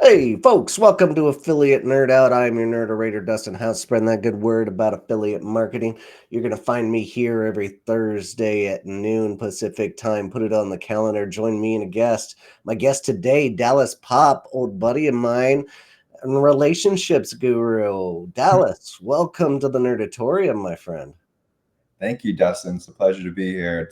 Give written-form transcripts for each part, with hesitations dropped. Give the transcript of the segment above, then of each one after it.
Hey, folks, welcome to Affiliate Nerd Out. I'm your nerderator, Dustin House, spreading that good word about affiliate marketing. You're going to find me here every Thursday at noon Pacific time. Put it on the calendar. Join me and a guest. My guest today, Dallas Popp, old buddy of mine, and relationships guru. Dallas, welcome to the Nerdatorium, my friend. Thank you, Dustin. It's a pleasure to be here.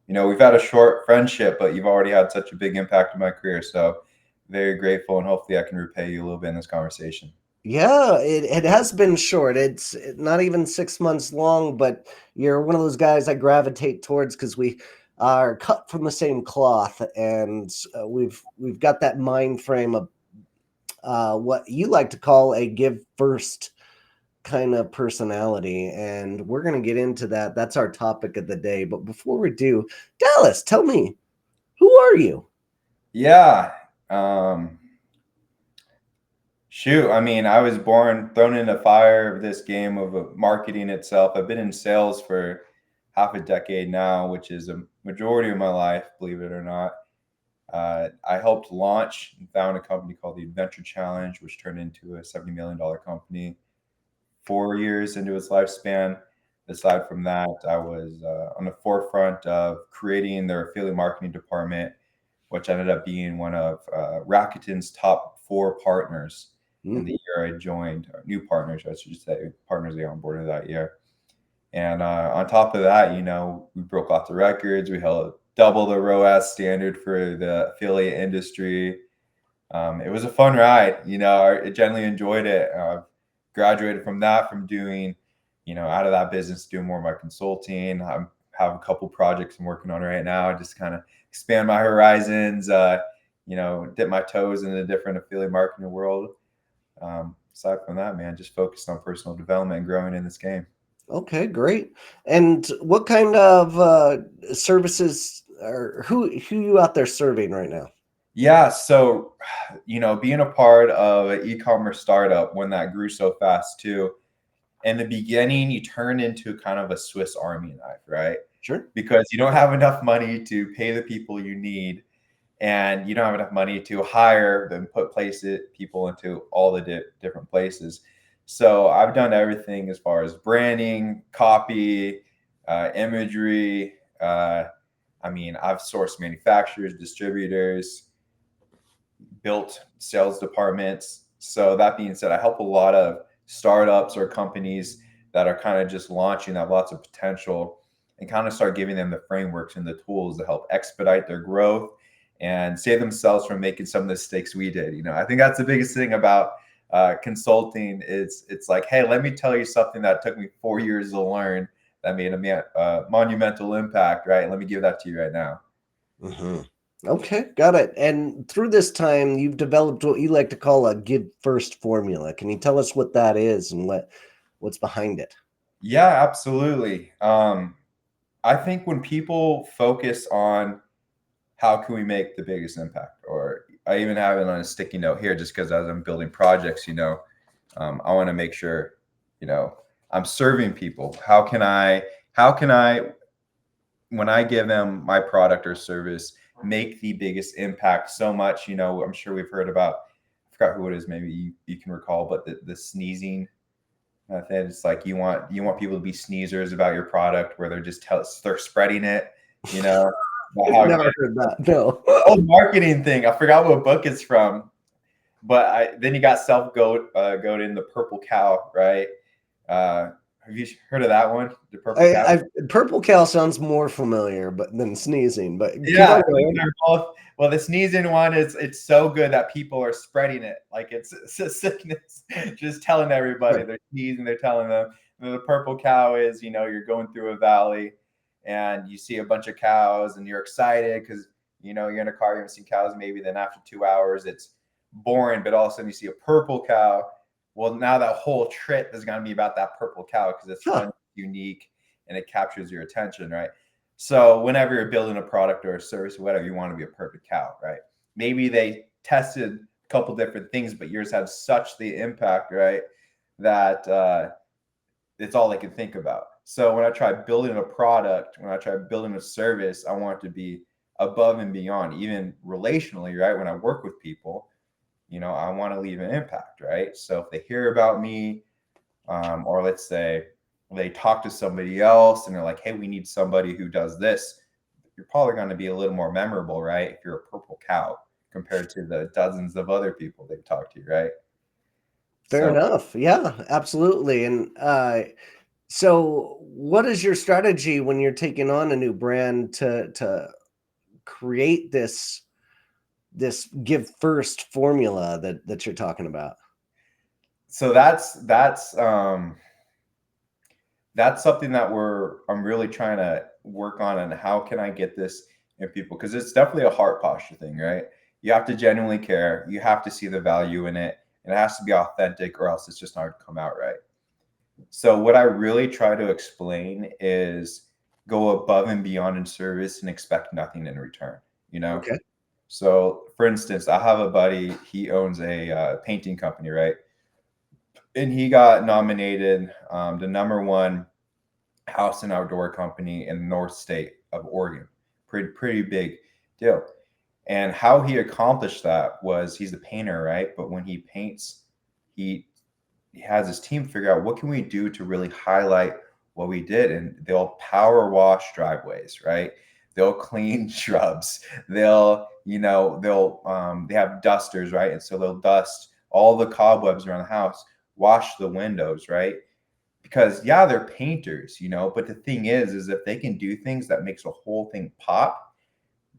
We've had a short friendship, but you've already had such a big impact on my career. So very grateful, and hopefully I can repay you a little bit in this conversation. Yeah, it has been short. It's not even 6 months long, but you're one of those guys I gravitate towards because we are cut from the same cloth, and we've got that mind frame of what you like to call a give first kind of personality, and we're gonna get into that. That's our topic of the day. But before we do, Dallas, tell me, who are you? Yeah. Um, Shoot. I mean, I was born thrown in the fire of this game of marketing itself. I've been in sales for half a decade now, which is a majority of my life, believe it or not. I helped launch and found a company called the Adventure Challenge, which turned into a $70 million company 4 years into its lifespan. Aside from that, I was on the forefront of creating their affiliate marketing department, which ended up being one of Rakuten's top four partners in the Mhm. year I joined, or new partners, I should say, partners they onboarded that year. And on top of that, we broke lots of records. We held double the ROAS standard for the affiliate industry. It was a fun ride. I generally enjoyed it. Graduated from that, from doing, out of that business, doing more of my consulting. I have a couple projects I'm working on right now. Just kind of expand my horizons. Dip my toes in the different affiliate marketing world. Aside from that, man, just focused on personal development and growing in this game. Okay, great. And what kind of services or who you out there serving right now? Yeah, so being a part of an e-commerce startup when that grew so fast too, in the beginning, you turn into kind of a Swiss Army knife, right? Sure. Because you don't have enough money to pay the people you need, and you don't have enough money to hire and put people into all the different places. So I've done everything as far as branding, copy, imagery. I've sourced manufacturers, distributors, built sales departments. So that being said, I help a lot of startups or companies that are kind of just launching, that have lots of potential, and kind of start giving them the frameworks and the tools to help expedite their growth and save themselves from making some of the mistakes we did. I think that's the biggest thing about consulting is it's like, hey, let me tell you something that took me 4 years to learn that made a monumental impact, right? Let me give that to you right now. Hmm. Okay, got it. And through this time, you've developed what you like to call a give first formula. Can you tell us what that is and what's behind it? Yeah, absolutely. I think when people focus on how can we make the biggest impact, or I even have it on a sticky note here, just because as I'm building projects, I want to make sure, you know, I'm serving people. How can I, when I give them my product or service, make the biggest impact so much? I'm sure we've heard about, I forgot who it is, maybe you can recall, but the sneezing method. It's like you want people to be sneezers about your product, where they're spreading it. You know, about I've how never heard that. No. old marketing thing. I forgot what book it's from, but then you got self goat in the purple cow, right? Uh, have you heard of that one? The purple I, cow. I Purple cow sounds more familiar, but than sneezing. But keep Yeah, on going. they're both. Well, the sneezing one is it's so good that people are spreading it like it's a sickness. Just telling everybody they're sneezing, they're telling them. And the purple cow is you're going through a valley, and you see a bunch of cows, and you're excited because you're in a car, you haven't seen cows maybe. Then after 2 hours, it's boring, but all of a sudden you see a purple cow. Well, now that whole trip is going to be about that purple cow because it's Huh. fun, unique, and it captures your attention, right? So whenever you're building a product or a service or whatever, you want to be a perfect cow, right? Maybe they tested a couple different things, but yours had such the impact, right, that it's all they can think about. So when I try building a product, when I try building a service, I want it to be above and beyond, even relationally, right? When I work with people, I want to leave an impact, right? So if they hear about me, or let's say they talk to somebody else and they're like, hey, we need somebody who does this, you're probably going to be a little more memorable, right? If you're a purple cow compared to the dozens of other people they've talked to, right? Fair So enough. Yeah, absolutely. And so what is your strategy when you're taking on a new brand to create this give first formula that you're talking about? so that's something that I'm really trying to work on, and how can I get this in people, because it's definitely a heart posture thing, right? You have to genuinely care, you have to see the value in it, and it has to be authentic, or else it's just not going to come out right. So what I really try to explain is go above and beyond in service and expect nothing in return, you know? Okay. So for instance, I have a buddy, he owns a painting company, right? And he got nominated the number one house and outdoor company in the North State of Oregon. Pretty big deal. And how he accomplished that was, he's a painter, right? But when he paints, he he has his team figure out what can we do to really highlight what we did, and they'll power wash driveways, right? They'll clean shrubs. They have dusters, right? And so they'll dust all the cobwebs around the house, wash the windows, right? Because yeah, they're painters, but the thing is if they can do things that makes a whole thing pop,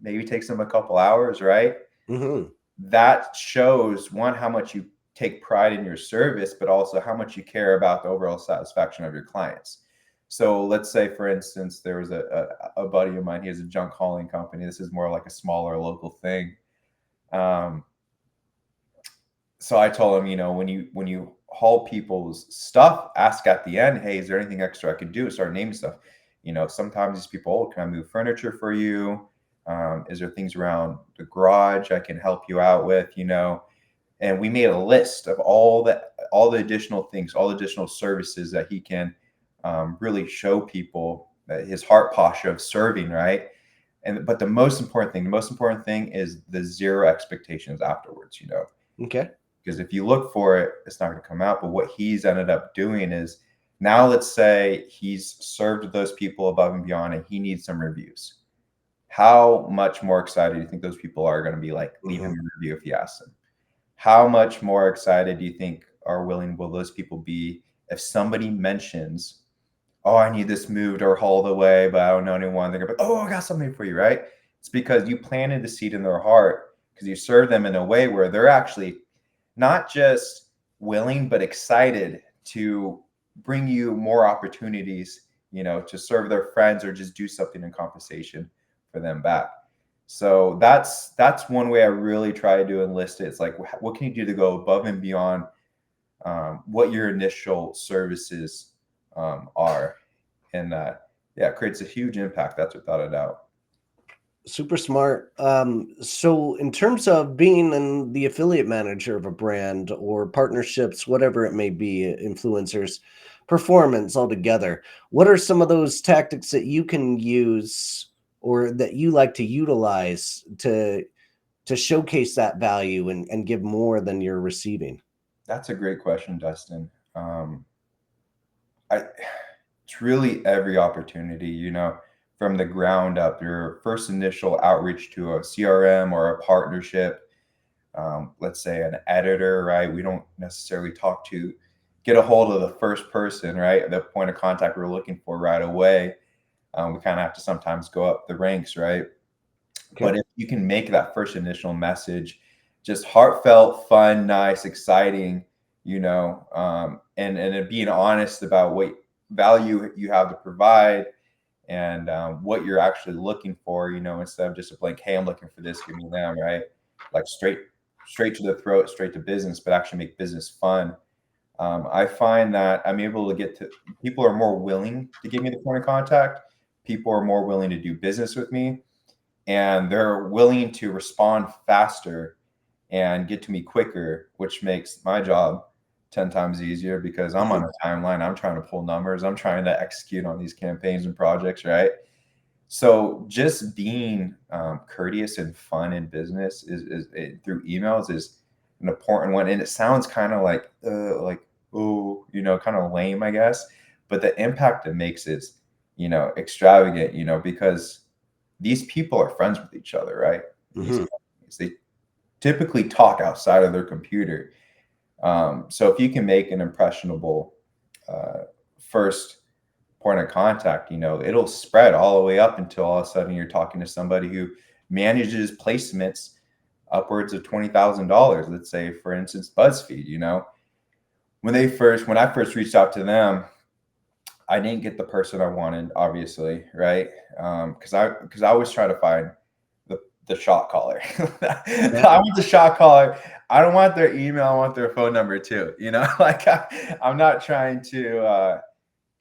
maybe takes them a couple hours, right? Hmm. That shows, one, how much you take pride in your service, but also how much you care about the overall satisfaction of your clients. So let's say, for instance, there was a buddy of mine. He has a junk hauling company. This is more like a smaller local thing. Um, so I told him, when you haul people's stuff, ask at the end, hey, is there anything extra I could do? Start naming stuff. Sometimes these people, oh, can I move furniture for you? Is there things around the garage I can help you out with? And we made a list of all the additional things, all the additional services that he can really show people, that his heart posture of serving, right? But the most important thing is the zero expectations afterwards, Okay. because if you look for it, it's not going to come out. But what he's ended up doing is, now let's say he's served those people above and beyond, and he needs some reviews. How much more excited do you think those people are going to be, like, leave him Hmm. a review if you ask them? How much more excited do you think will those people be if somebody mentions, oh, I need this moved or hauled away, but I don't know anyone? They're gonna be, oh, I got something for you, right? It's because you planted the seed in their heart, because you serve them in a way where they're actually not just willing, but excited to bring you more opportunities, to serve their friends or just do something in compensation for them back. So that's one way I really try to enlist it. It's like, what can you do to go above and beyond what your initial services are, and yeah, it creates a huge impact. That's without a doubt. Super smart. So in terms of being the affiliate manager of a brand or partnerships, whatever it may be, influencers, performance altogether, what are some of those tactics that you can use or that you like to utilize to showcase that value and give more than you're receiving? That's a great question, Dustin. I It's really every opportunity, from the ground up. Your first initial outreach to a CRM or a partnership, let's say an editor, right? We don't necessarily get a hold of the first person, right? The point of contact we're looking for right away. We kind of have to sometimes go up the ranks, right? Okay. But if you can make that first initial message just heartfelt, fun, nice, exciting, and it being honest about what value you have to provide, and what you're actually looking for, instead of just a blank, hey, I'm looking for this, give me them, right? Like, straight to the throat, straight to business, but actually make business fun. I find that I'm able to get to people are more willing to give me the point of contact. People are more willing to do business with me, and they're willing to respond faster and get to me quicker, which makes my job 10 times easier, because I'm on Mhm. a timeline. I'm trying to pull numbers. I'm trying to execute on these campaigns and projects, right? So just being courteous and fun in business through emails an important one, and it sounds kind of like oh, kind of lame, I guess. But the impact it makes is, extravagant. Because these people are friends with each other, right? These Hmm. companies, they typically talk outside of their computer. So if you can make an impressionable uh, first point of contact, it'll spread all the way up until all of a sudden you're talking to somebody who manages placements upwards of $20,000. Let's say, for instance, BuzzFeed. When I first reached out to them, I didn't get the person I wanted, obviously, right? Because I always try to find the shot caller. Yeah. I want the shot caller. I don't want their email. I want their phone number too. I'm not trying to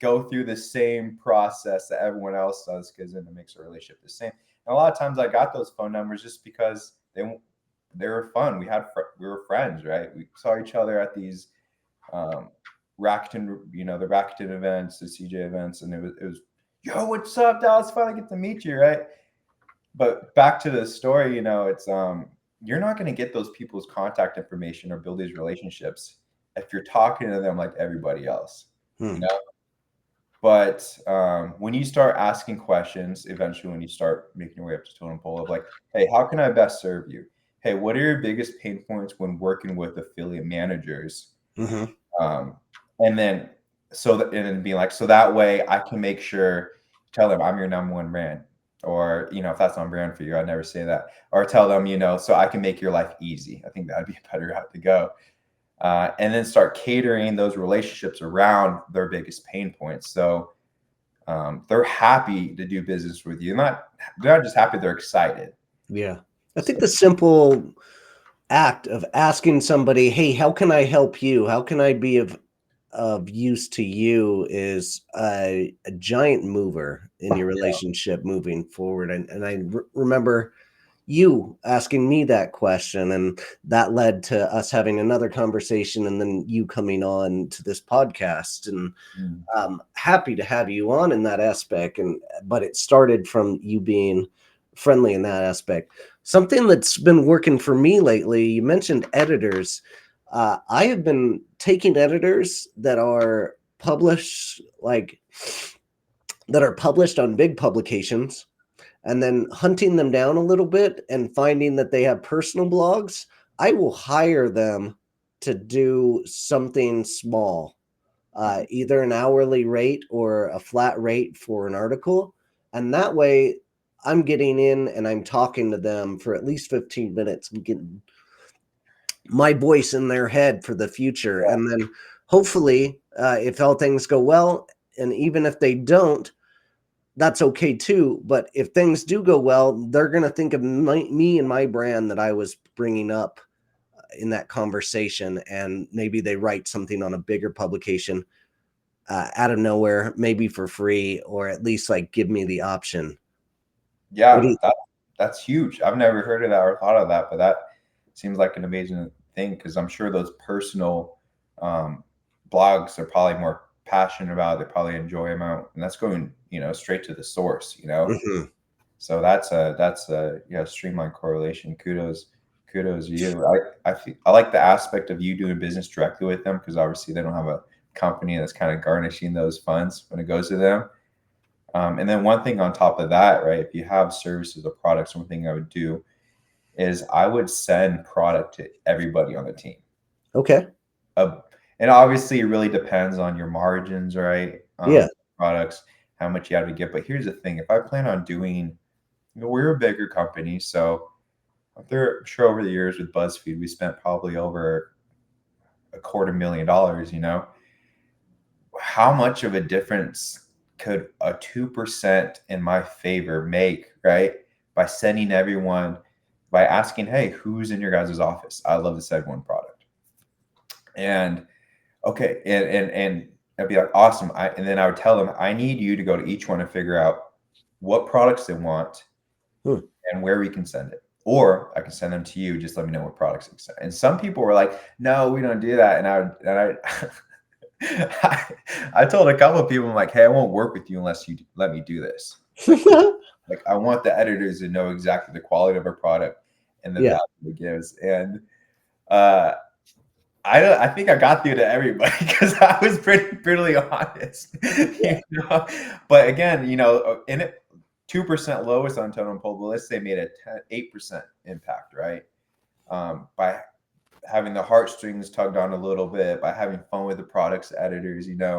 go through the same process that everyone else does, because then it makes a relationship the same. And a lot of times I got those phone numbers just because they were fun. We were friends, right? We saw each other at these um, Rakuten, the Rakuten events, the CJ events, and it was, yo, what's up, Dallas? Finally get to meet you, right? But back to the story, it's you're not going to get those people's contact information or build these relationships if you're talking to them like everybody else, you Hmm. know. But when you start asking questions, eventually, when you start making your way up to totem pole of like, hey, how can I best serve you? Hey, what are your biggest pain points when working with affiliate managers? Hmm. Um, and then and then being like, so that way I can make sure, tell them I'm your number one brand. Or, if that's on brand for you, I'd never say that. Or tell them, so I can make your life easy. I think that'd be a better route to go. And then start catering those relationships around their biggest pain points. So they're happy to do business with you. They're not just happy, they're excited. Yeah. I So think the simple act of asking somebody, "Hey, how can I help you? How can I be of use to you?" is a giant mover in your relationship moving forward. And remember you asking me that question, and that led to us having another conversation, and then you coming on to this podcast. And mm, happy to have you on in that aspect. And but it started from you being friendly in that aspect. Something that's been working for me lately, you mentioned editors. I have been taking editors that are published, like that are published on big publications, and then hunting them down a little bit and finding that they have personal blogs. I will hire them to do something small, either an hourly rate or a flat rate for an article. And that way I'm getting in and I'm talking to them for at least 15 minutes and getting my voice in their head for the future. And then hopefully, if all things go well, and even if they don't, that's okay too. But if things do go well, they're going to think of me and my brand that I was bringing up in that conversation. And maybe they write something on a bigger publication out of nowhere, maybe for free, or at least like give me the option. What do yeah, you? that's huge. I've never heard of that or thought of that, but that seems like an amazing thing, because I'm sure those personal um, blogs are probably more passionate about. They probably enjoy them out, and that's going straight to the source. Mhm. So that's a streamlined correlation. Kudos to you. I like the aspect of you doing business directly with them, because obviously they don't have a company that's kind of garnishing those funds when it goes to them. And then one thing on top of that, right? If you have services or products, one thing I would do is I would send product to everybody on the team. Okay. Uh, and obviously, it really depends on your margins, right? Yeah. Products, how much you have to get. But here's the thing: if I plan on doing, we're a bigger company, so I'm sure over the years with BuzzFeed, we spent probably over $250,000. How much of a difference could a 2% in my favor make, right? By sending everyone, by asking, hey, who's in your guys' office? I'd love to send one product. And okay, and I'd be like, awesome. And then I would tell them, I need you to go to each one and figure out what products they want Hmm. and where we can send it. Or I can send them to you. Just let me know what products you send. And some people were like, no, we don't do that. I told a couple of people, I'm like, hey, I won't work with you unless you let me do this. Like I want the editors to know exactly the quality of our product and the Yeah. value it gives. And Uh, I think I got through to everybody because I was pretty brutally honest. Yeah. You know? But again, in it, 2% lowest on totem pole, but let's say made a 8% impact, right? By having the heartstrings tugged on a little bit, by having fun with the products editors, 8%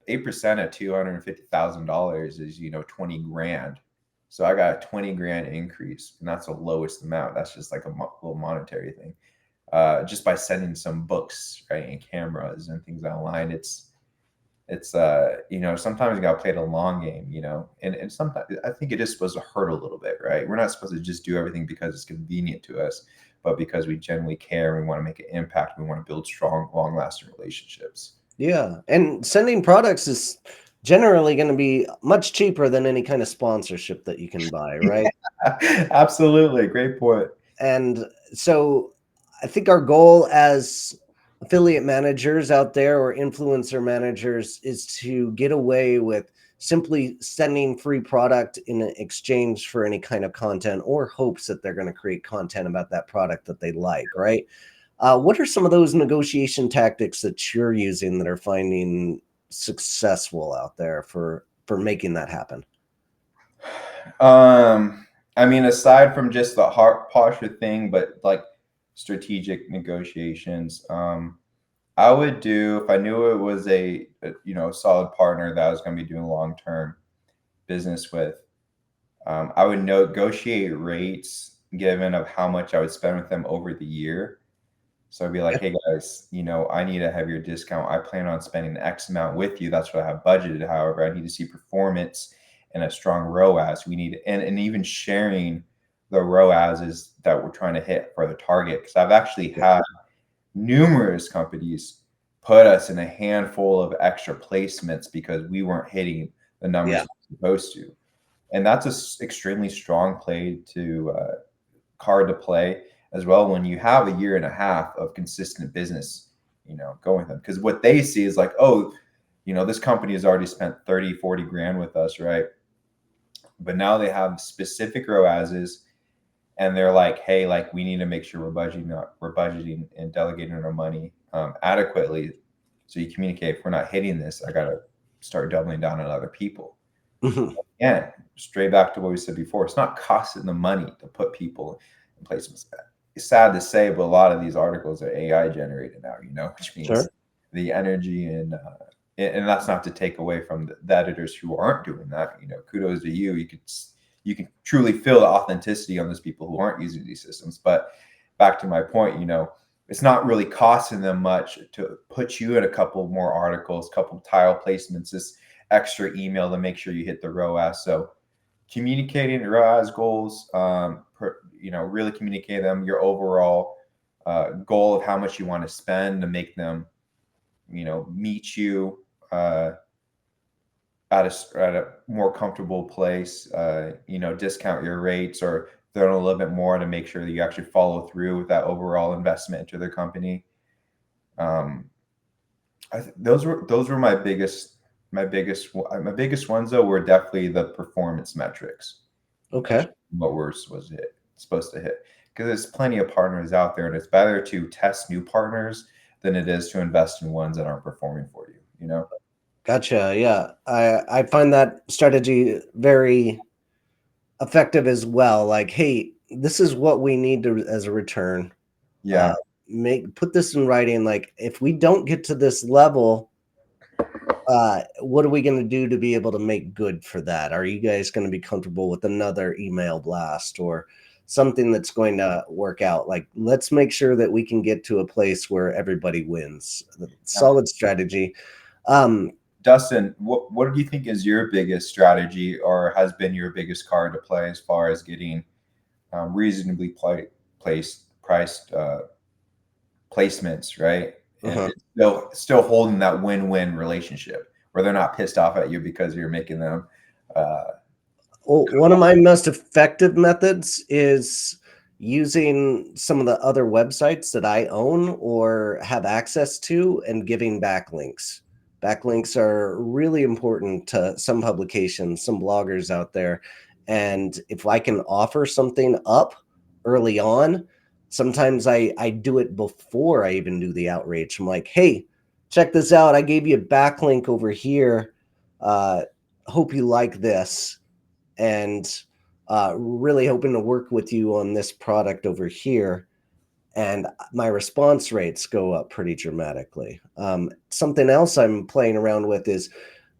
of $250,000 is 20 grand. So I got a 20 grand increase, and that's the lowest amount. That's just like a little monetary thing. Just by sending some books, right, and cameras and things online. It's sometimes you gotta play the long game, and sometimes I think it is supposed to hurt a little bit, right? We're not supposed to just do everything because it's convenient to us, but because we genuinely care, we want to make an impact, we want to build strong, long-lasting relationships. Yeah, and sending products is generally going to be much cheaper than any kind of sponsorship that you can buy, right? Absolutely, great point. And so I think our goal as affiliate managers out there or influencer managers is to get away with simply sending free product in exchange for any kind of content or hopes that they're going to create content about that product that they like, right? What are some of those negotiation tactics that you're using that are finding successful out there for making that happen? I mean, aside from just the heart posture thing, but like strategic negotiations, I would do if I knew it was a solid partner that I was going to be doing long term business with. I would negotiate rates given of how much I would spend with them over the year. So I'd be like, Yeah. hey guys, I need a heavier discount. I plan on spending X amount with you. That's what I have budgeted. However, I need to see performance and a strong ROAS. We need and even sharing the ROASs that we're trying to hit for the target. Because I've actually had numerous companies put us in a handful of extra placements because we weren't hitting the numbers Yeah. we're supposed to. And that's a extremely strong play to card to play as well when you have a year and a half of consistent business, going with them. Because what they see is like, oh, this company has already spent 30, 40 grand with us, right? But now they have specific ROASs and they're like, hey, like we need to make sure we're budgeting and delegating our money adequately. So you communicate, if we're not hitting this, I gotta start doubling down on other people. Mhm. Again, straight back to what we said before, it's not costing the money to put people in placements. It's sad to say, but a lot of these articles are AI generated now, which means Sure. the energy and that's not to take away from the editors who aren't doing that. Kudos to you. You can truly feel the authenticity on those people who aren't using these systems. But back to my point, it's not really costing them much to put you in a couple more articles, couple tile placements, this extra email to make sure you hit the ROAS. So communicating the ROAS goals, really communicate them your overall goal of how much you want to spend to make them, meet you at a more comfortable place. Discount your rates or throw in a little bit more to make sure that you actually follow through with that overall investment into their company. Um, those were my biggest ones though were definitely the performance metrics of Okay. what we're supposed to hit because there's plenty of partners out there and it's better to test new partners than it is to invest in ones that aren't performing for you. Gotcha. Yeah. I find that strategy very effective as well. Like, hey, this is what we need to as a return. Uh Yeah. put this in writing. Like, if we don't get to this level, what are we going to do to be able to make good for that? Are you guys going to be comfortable with another email blast or something that's going to work out? Like, let's make sure that we can get to a place where everybody wins. Solid strategy. Um, Dustin, what do you think is your biggest strategy or has been your biggest card to play as far as getting reasonably priced placements, right? And uh-huh. it's still holding that win-win relationship where they're not pissed off at you because you're making them. Uh, Well, one of my most effective methods is using some of the other websites that I own or have access to and giving backlinks. Backlinks are really important to some publications, some bloggers out there. And if I can offer something up early on, Sometimes I do it before I even do the outreach. I'm like, hey, check this out. I gave you a backlink over here. Uh, hope you like this, and really hoping to work with you on this product over here. And my response rates go up pretty dramatically. Something else I'm playing around with is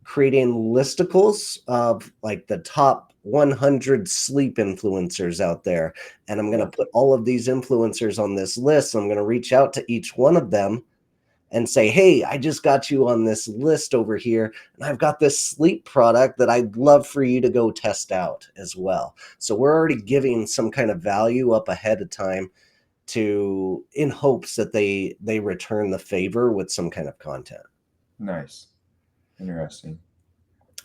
creating listicles of like the top 100 sleep influencers out there. And I'm going Yeah. to put all of these influencers on this list. I'm going to reach out to each one of them and say, hey, I just got you on this list over here. And I've got this sleep product that I'd love for you to go test out as well. So we're already giving some kind of value up ahead of time to in hopes that they return the favor with some kind of content. Nice. Interesting.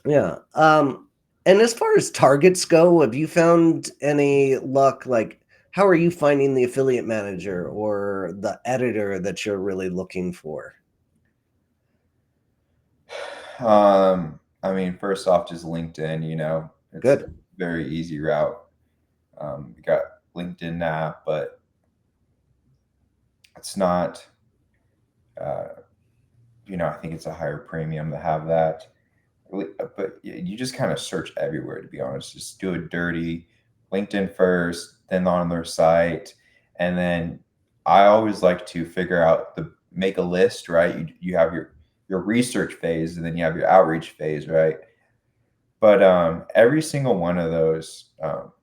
Yeah. And as far as targets go, have you found any luck? Like, how are you finding the affiliate manager or the editor that you're really looking for? I mean, first off, just LinkedIn, it's a Good. very easy route. We got LinkedIn now, but it's not, uh, I think it's a higher premium to have that. But you just kind of search everywhere, to be honest. Just do it dirty. LinkedIn first, then on their site. And then I always like to figure out make a list, right? You have your research phase and then you have your outreach phase, right? But every single one of those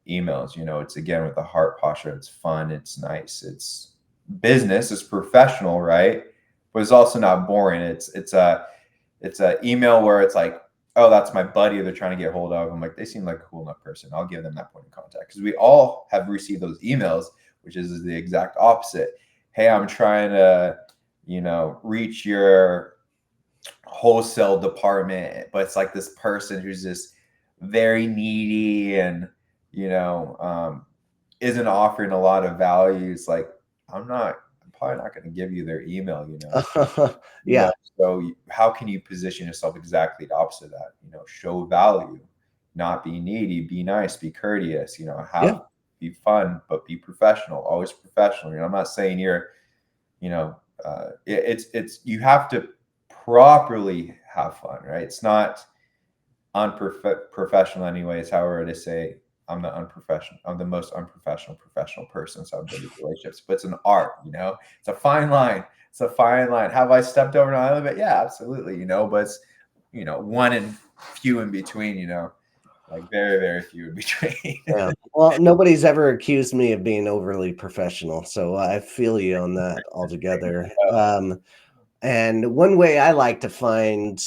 emails, it's again with the heart posture. It's fun. It's nice. It's business. It's professional, right? But it's also not boring. It's a email where it's like, oh, that's my buddy they're trying to get hold of. I'm like, they seem like a cool enough person. I'll give them that point of contact because we all have received those emails, which is the exact opposite. Hey, I'm trying to, reach your wholesale department, but it's like this person who's just very needy and you know um, isn't offering a lot of value. It's like I'm probably not going to give you their email. You Yeah. know. So how can you position yourself exactly the opposite of that? Show value, not be needy, be nice, be courteous. Yeah. Be fun, but be professional. Always professional. I'm not saying you're you know it's you have to properly have fun, right? It's not unprofessional anyways. However, to say I'm the most unprofessional professional person, so I've been in relationships, but it's an art. It's a fine line. It's a fine line. Have I stepped over an island? But yeah, absolutely. But it's one and few in between. Like very very few in between. Yeah. Well, nobody's ever accused me of being overly professional, so I feel you on that altogether. And one way I like to find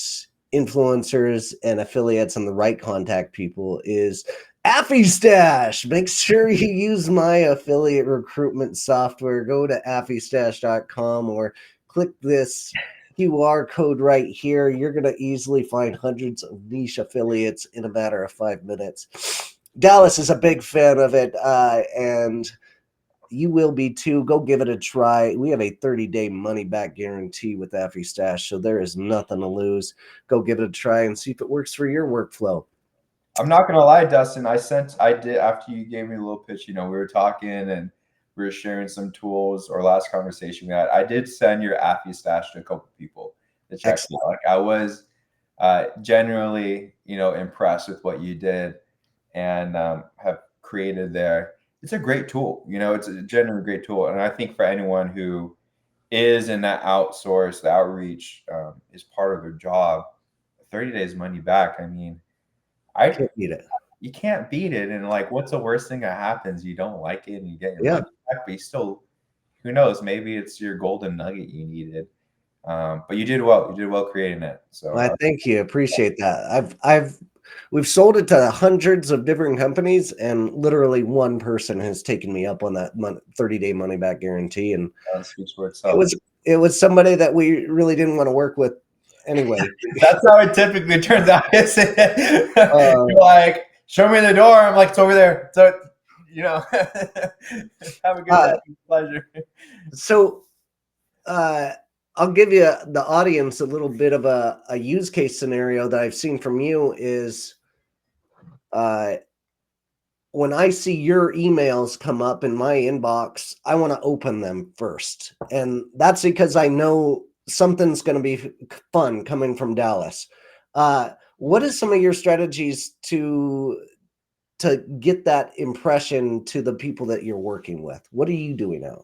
influencers and affiliates and the right contact people is AffyStash. Make sure you use my affiliate recruitment software. Go to affystash.com or click this QR code right here. You're going to easily find hundreds of niche affiliates in a matter of 5 minutes. Dallas is a big fan of it, and you will be too. Go give it a try. We have a 30-day money back guarantee with AffyStash, so there is nothing to lose. Go give it a try and see if it works for your workflow. I'm not gonna lie, Dustin. I did after you gave me a little pitch. We were talking and we were sharing some tools. Our last conversation we had, I did send your Affy stash to a couple people to check it Excellent. out. Like I was generally, impressed with what you did and have created there. It's a great tool. It's a genuinely great tool, and I think for anyone who is in that outsource, the outreach is part of their job. 30 days money back. I mean, I Can't beat it. you can't beat it. And like, what's the worst thing that happens? You don't like it and you get your Yeah. money back, but you still, who knows? Maybe it's your golden nugget you needed. But you did well. You did well creating it. So I thank you. Appreciate that. We've sold it to hundreds of different companies, and literally one person has taken me up on that 30-day money back guarantee. And that speaks for it itself. was it was somebody that we really didn't want to work with anyway. That's how it typically turns out. Isn't it? Uh, You're like, show me the door. I'm like, it's over there. So, have a good day. uh, Pleasure. so uh, I'll give you the audience a little bit of a use case scenario that I've seen from you is uh, when I see your emails come up in my inbox, I want to open them first. And that's because I know something's going to be fun coming from Dallas. What is some of your strategies to get that impression to the people that you're working with? What are you doing now?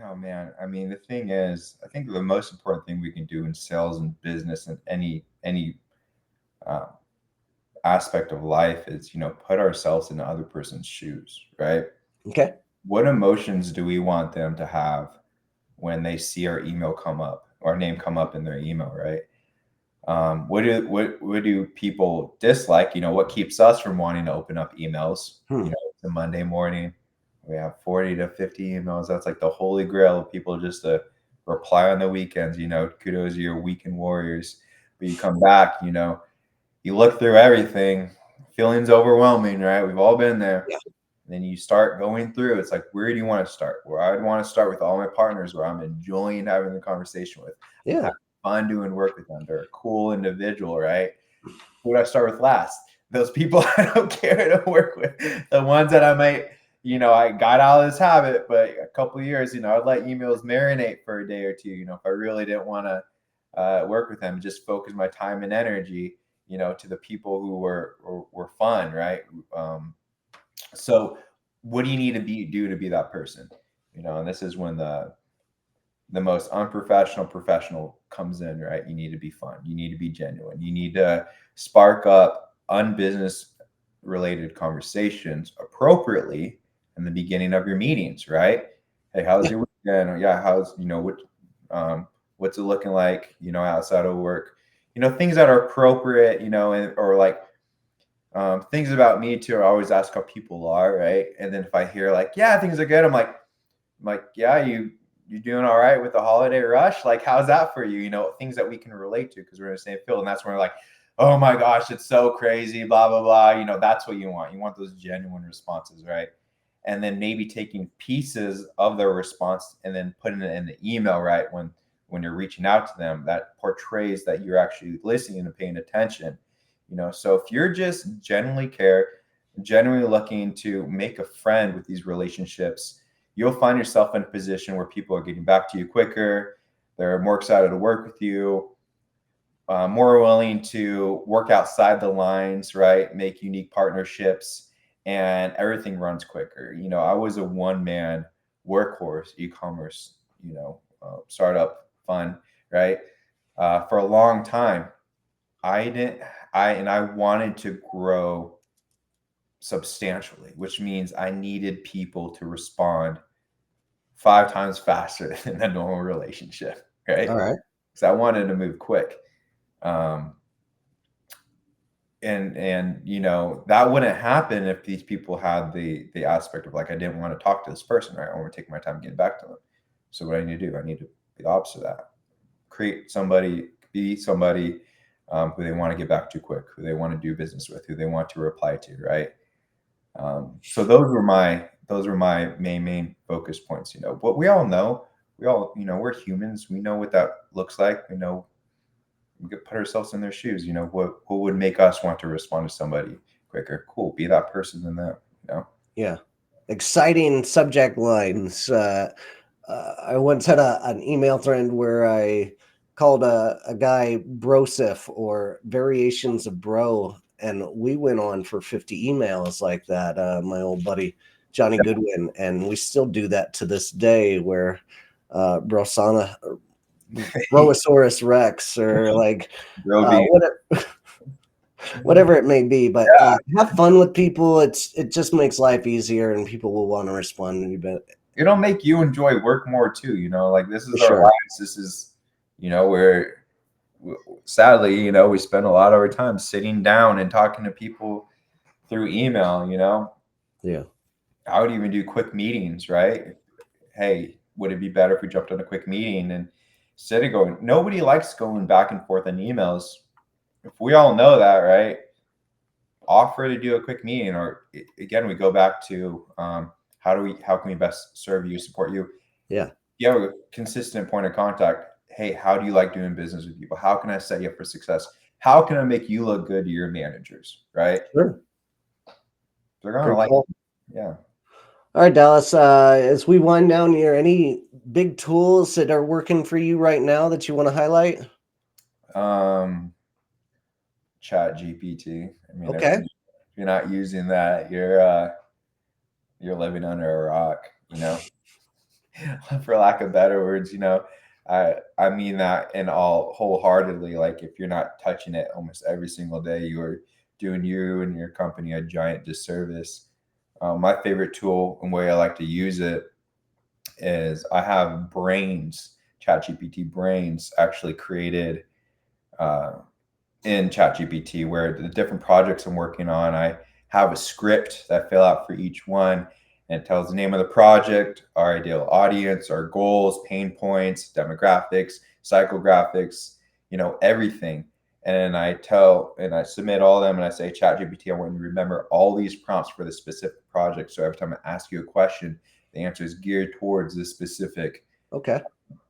Oh man, I mean, the thing is, I think the most important thing we can do in sales and business and any uh, aspect of life is, put ourselves in the other person's shoes, right? Okay. What emotions do we want them to have when they see our email come up, our name come up in their email, right? What do people dislike? What keeps us from wanting to open up emails? Hmm. It's a Monday morning. We have 40 to 50 emails. That's like the holy grail of people just to reply on the weekends. Kudos to your weekend warriors. But you come back, you look through everything, feelings overwhelming, right? We've all been there. Yeah. And then you start going through. It's like, where do you want to start? Where I'd want to start with all my partners, where I'm enjoying having the conversation with. I'm Yeah. having fun doing work with them. They're a cool individual, right? Who would I start with last? Those people I don't care to work with. The ones that I might, I got out of this habit, but a couple of years, I'd let emails marinate for a day or two. If I really didn't want to work with them, just focus my time and energy, to the people who were fun, right? So what do you need to do to be that person? And this is when the most unprofessional professional comes in, right? You need to be fun. You need to be genuine. You need to spark up unbusiness related conversations appropriately in the beginning of your meetings, right? Hey, how's Yeah. your weekend? Yeah, how's what's it looking like, outside of work? Things that are appropriate, or like things about me too. I always ask how people are, right? And then if I hear like, yeah, things are good, I'm like, yeah, you doing all right with the holiday rush? Like, how's that for you? Things that we can relate to because we're in the same field. And that's when we're like, oh my gosh, it's so crazy, blah, blah, blah. That's what you want. You want those genuine responses, right? And then maybe taking pieces of their response and then putting it in the email, right? When you're reaching out to them, that portrays that you're actually listening and paying attention. So if you're just genuinely care, genuinely looking to make a friend with these relationships, you'll find yourself in a position where people are getting back to you quicker. They're more excited to work with you, more willing to work outside the lines, right? Make unique partnerships, and everything runs quicker. I was a one-man workhorse e-commerce, startup fun, right? For a long time, I didn't. I wanted to grow substantially, which means I needed people to respond 5 times faster than a normal relationship, All right? right. Because I wanted to move quick. Um, and that wouldn't happen if these people had the aspect of like, I didn't want to talk to this person, right? I want to take my time getting back to them. So what I need to do, I need to be the opposite of that. Be somebody who they want to get back to quick, who they want to do business with, who they want to reply to, right? So those were my main focus points. But we all know, we're humans. We know what that looks like. We could put ourselves in their shoes. What would make us want to respond to somebody quicker? Cool, be that person in that. Yeah. Exciting subject lines. I once had an email thread where I called a guy brosif or variations of bro, and we went on for 50 emails like that. My old buddy Johnny Goodwin, and we still do that to this day. Where brosana, brosaurus rex, or like Bro, be whatever it may be. But yeah. have fun with people. It just makes life easier, and people will want to respond to you. But It'll make you enjoy work more too. Like this for is our sure, lives. This is where sadly, we spend a lot of our time sitting down and talking to people through email. yeah, I would even do quick meetings, right? Hey, would it be better if we jumped on a quick meeting? And instead of going, nobody likes going back and forth on emails. If we all know that, right? Offer to do a quick meeting, or again, we go back to how can we best serve you, support you? yeah, You have a consistent point of contact. Hey, how do you like doing business with people? How can I set you up for success? How can I make you look good to your managers? Right? sure. They're gonna Great like call. Yeah. All right, Dallas. As we wind down here, any big tools that are working for you right now that you want to highlight? Um, Chat GPT. I mean, if Okay. you're not using that, you're living under a rock, you know, for lack of better words, you know. I mean that in all wholeheartedly. Like if you're not touching it almost every single day, you are doing you and your company a giant disservice. My favorite tool and way I like to use it is I have Brains, ChatGPT Brains, actually created uh, in ChatGPT, where the different projects I'm working on, I have a script that I fill out for each one, and it tells the name of the project, our ideal audience, our goals, pain points, demographics, psychographics, you know, everything. And then I submit all of them, and I say, ChatGPT, I want you to remember all these prompts for this specific project. So every time I ask you a question, the answer is geared towards this specific, Okay.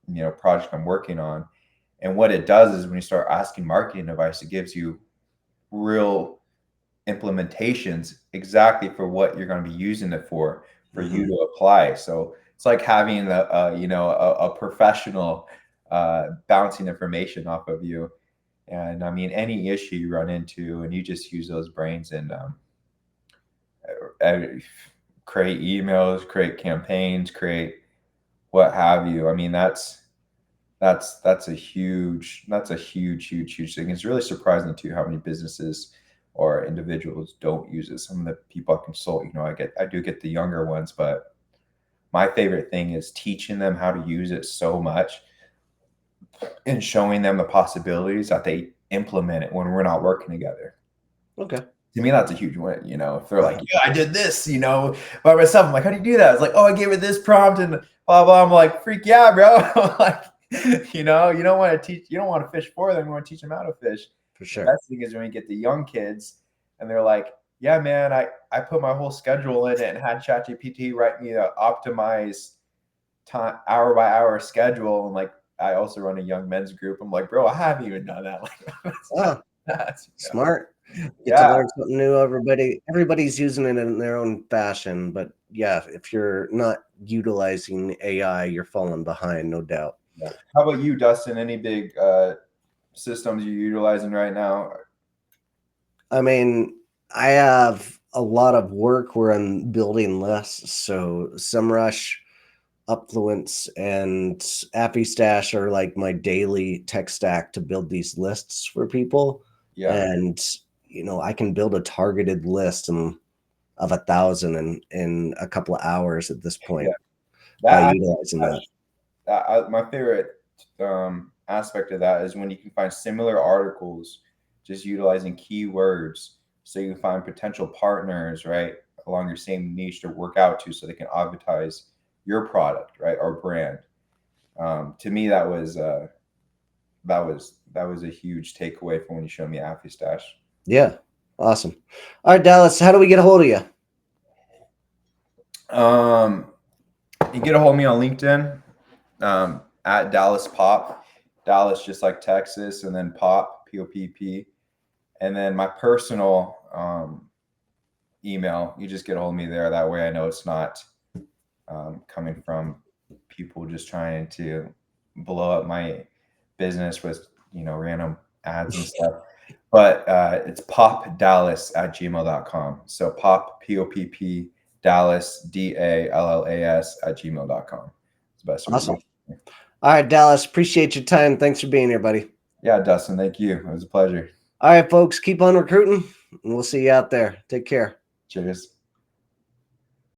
you know, project I'm working on. And what it does is when you start asking marketing advice, it gives you real implementations exactly for what you're going to be using it for you Hmm. to apply. So it's like having you know, a professional bouncing information off of you. And I mean, any issue you run into, and you just use those brains and uh, create emails, create campaigns, create what have you. I mean, that's a huge thing. It's really surprising too how many businesses or individuals don't use it. Some of the people I consult, you know, I do get the younger ones, but my favorite thing is teaching them how to use it so much and showing them the possibilities that they implement it when we're not working together. Okay. To me, that's a huge win. You know, if they're like, "Yeah, I did this," you know, by myself. I'm like, "How do you do that?" It's like, "Oh, I gave it this prompt and blah blah." I'm like, "Freak yeah, bro!" Like, you know, you don't want to teach, you don't want to fish for them. You want to teach them how to fish. For The sure. best thing is when you get the young kids and they're like, "Yeah, man, I put my whole schedule in it and had ChatGPT write me a optimized time hour by hour schedule." And like, I also run a young men's group. I'm like, "Bro, I haven't even done that." Like, Oh, that's, you know, smart. Get to yeah. learn something new. Everybody's using it in their own fashion, but yeah, if you're not utilizing AI, you're falling behind, no doubt. Yeah. How about you, Dustin? Any big systems you're utilizing right now? I mean, I have a lot of work where I'm building lists. So SEMrush, Upfluence, and Stash are like my daily tech stack to build these lists for people. Yeah, And I can build a targeted list of 1,000 in a couple of hours at this yeah. point by That utilizing that. my favorite aspect of that is when you can find similar articles, just utilizing keywords, so you can find potential partners, right, along your same niche to work out to, so they can advertise your product, right, or brand. To me, that was a huge takeaway from when you showed me Stash. Yeah. Awesome. All right, Dallas, how do we get a hold of you? Um, you get a hold of me on LinkedIn, at Dallas Popp. Dallas just like Texas, and then Popp, Popp. And then my personal email, you just get a hold of me there. That way I know it's not coming from people just trying to blow up my business with, you know, random ads and stuff. But it's popdallas@gmail.com. So pop, Popp, Dallas, Dallas @gmail.com. It's the best way to Awesome. get me. All right, Dallas, appreciate your time. Thanks for being here, buddy. Yeah, Dustin, thank you. It was a pleasure. All right, folks, keep on recruiting, and we'll see you out there. Take care. Cheers.